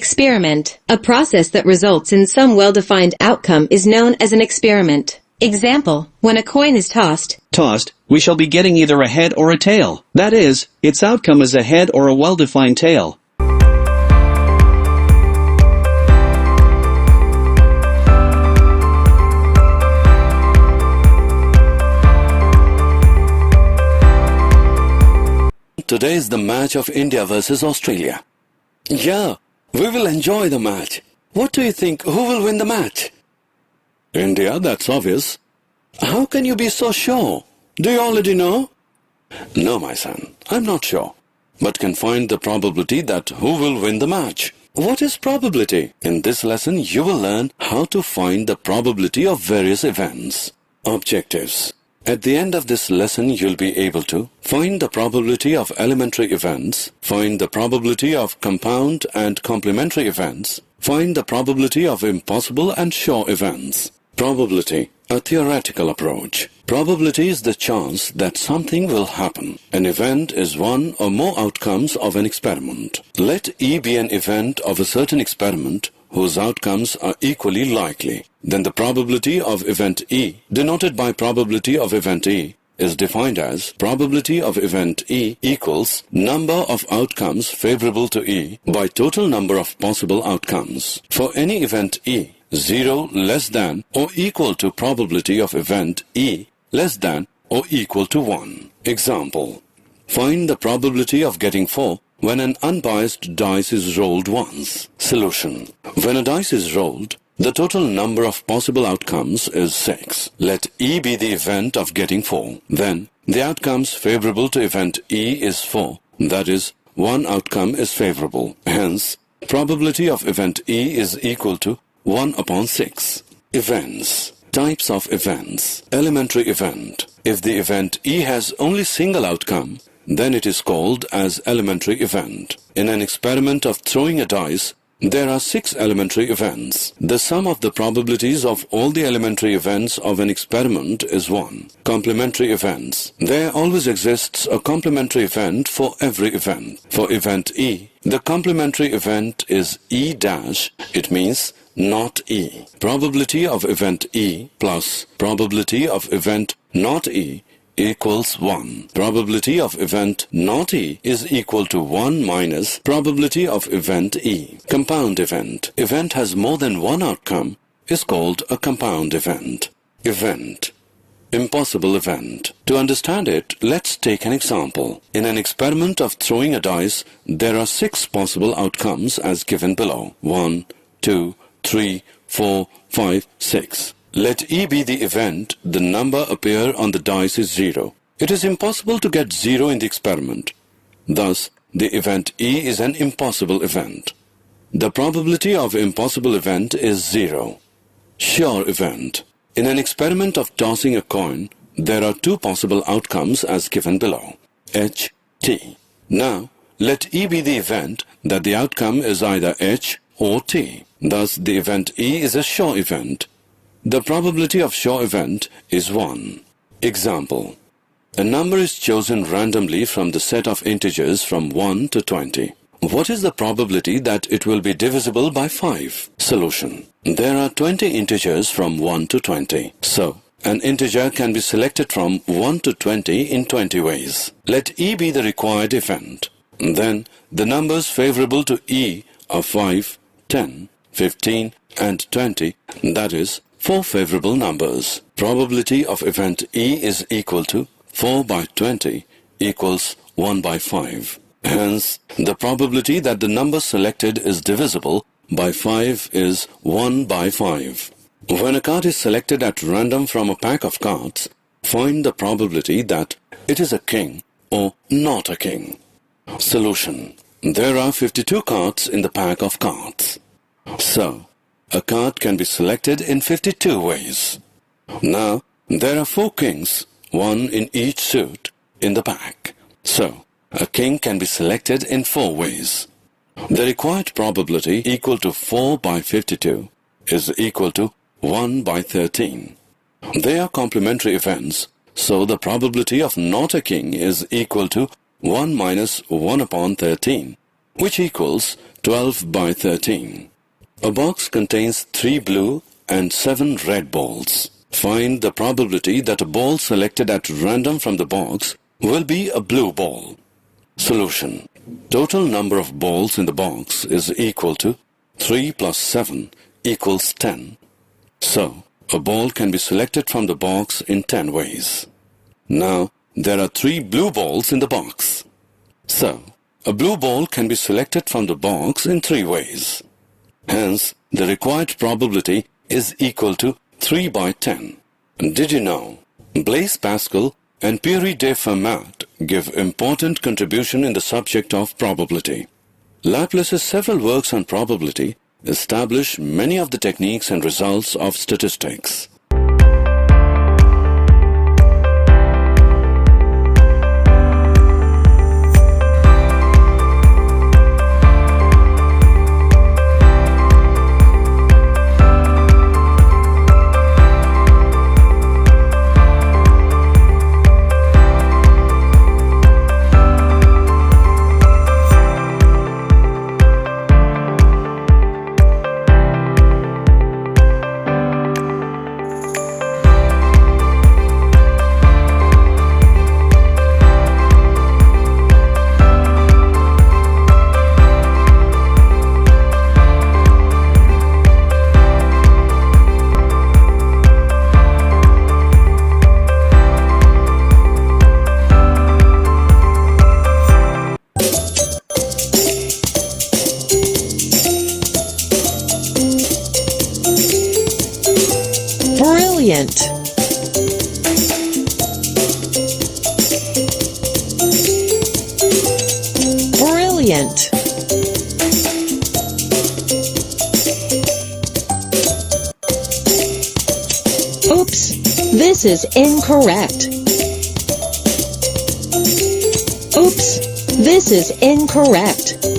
Experiment. A process that results in some well-defined outcome is known as an experiment. Example, when a coin is tossed, we shall be getting either a head or a tail. That is, its outcome is a head or a well-defined tail. Today is the match of India versus Australia. Yeah, we will enjoy the match. What do you think? Who will win the match? India, that's obvious. How can you be so sure? Do you already know? No, my son, I'm not sure, but can find the probability that who will win the match. What is probability? In this lesson, you will learn how to find the probability of various events. Objectives. At the end of this lesson, you'll be able to find the probability of elementary events, find the probability of compound and complementary events, find the probability of impossible and sure events. Probability, a theoretical approach. Probability is the chance that something will happen. An event is one or more outcomes of an experiment. Let E be an event of a certain experiment whose outcomes are equally likely. Then the probability of event E, denoted by probability of event E, is defined as probability of event E equals number of outcomes favorable to E by total number of possible outcomes. For any event E, 0 less than or equal to probability of event E less than or equal to 1. Example, find the probability of getting 4 when an unbiased dice is rolled once. Solution. When a dice is rolled, the total number of possible outcomes is 6. Let E be the event of getting 4. Then, the outcomes favorable to event E is 4. That is, one outcome is favorable. Hence, probability of event E is equal to 1 upon 6. Events. Types of events. Elementary event. If the event E has only single outcome, then it is called as elementary event. In an experiment of throwing a dice, there are 6 elementary events. The sum of the probabilities of all the elementary events of an experiment is 1. Complementary events. There always exists a complementary event for every event. For event E, the complementary event is E dash. It means not E. Probability of event E plus probability of event not E equals 1. Probability of event not E is equal to 1 minus probability of event E. Compound event. Event has more than one outcome is called a compound event. Event. Impossible event. To understand it, let's take an example. In an experiment of throwing a dice, there are 6 possible outcomes as given below. 1, 2, 3, 4, 5, 6. Let E be the event, the number appear on the dice is 0. It is impossible to get 0 in the experiment. Thus, the event E is an impossible event. The probability of impossible event is 0. Sure event. In an experiment of tossing a coin, there are 2 possible outcomes as given below. H, T. Now, let E be the event that the outcome is either H or T. Thus, the event E is a sure event. The probability of sure event is 1. Example. A number is chosen randomly from the set of integers from 1 to 20. What is the probability that it will be divisible by 5? Solution. There are 20 integers from 1 to 20. So, an integer can be selected from 1 to 20 in 20 ways. Let E be the required event. Then, the numbers favorable to E are 5, 10, 15 and 20, that is, 4 favorable numbers. Probability of event E is equal to 4 by 20 equals 1 by 5. Hence, the probability that the number selected is divisible by 5 is 1 by 5. When a card is selected at random from a pack of cards, find the probability that it is a king or not a king. Solution. There are 52 cards in the pack of cards. So, a card can be selected in 52 ways. Now, there are 4 kings, 1 in each suit, in the pack. So, a king can be selected in 4 ways. The required probability equal to 4 by 52 is equal to 1 by 13. They are complementary events, so the probability of not a king is equal to 1 minus 1 upon 13. which equals 12 by 13. A box contains 3 blue and 7 red balls. Find the probability that a ball selected at random from the box will be a blue ball. Solution. Total number of balls in the box is equal to 3 plus 7 equals 10. So, a ball can be selected from the box in 10 ways. Now, there are 3 blue balls in the box. So, a blue ball can be selected from the box in 3 ways. Hence, the required probability is equal to 3 by 10. Did you know? Blaise Pascal and Pierre de Fermat give important contribution in the subject of probability. Laplace's several works on probability establish many of the techniques and results of statistics. Brilliant! Brilliant! Oops, this is incorrect. Oops, this is incorrect.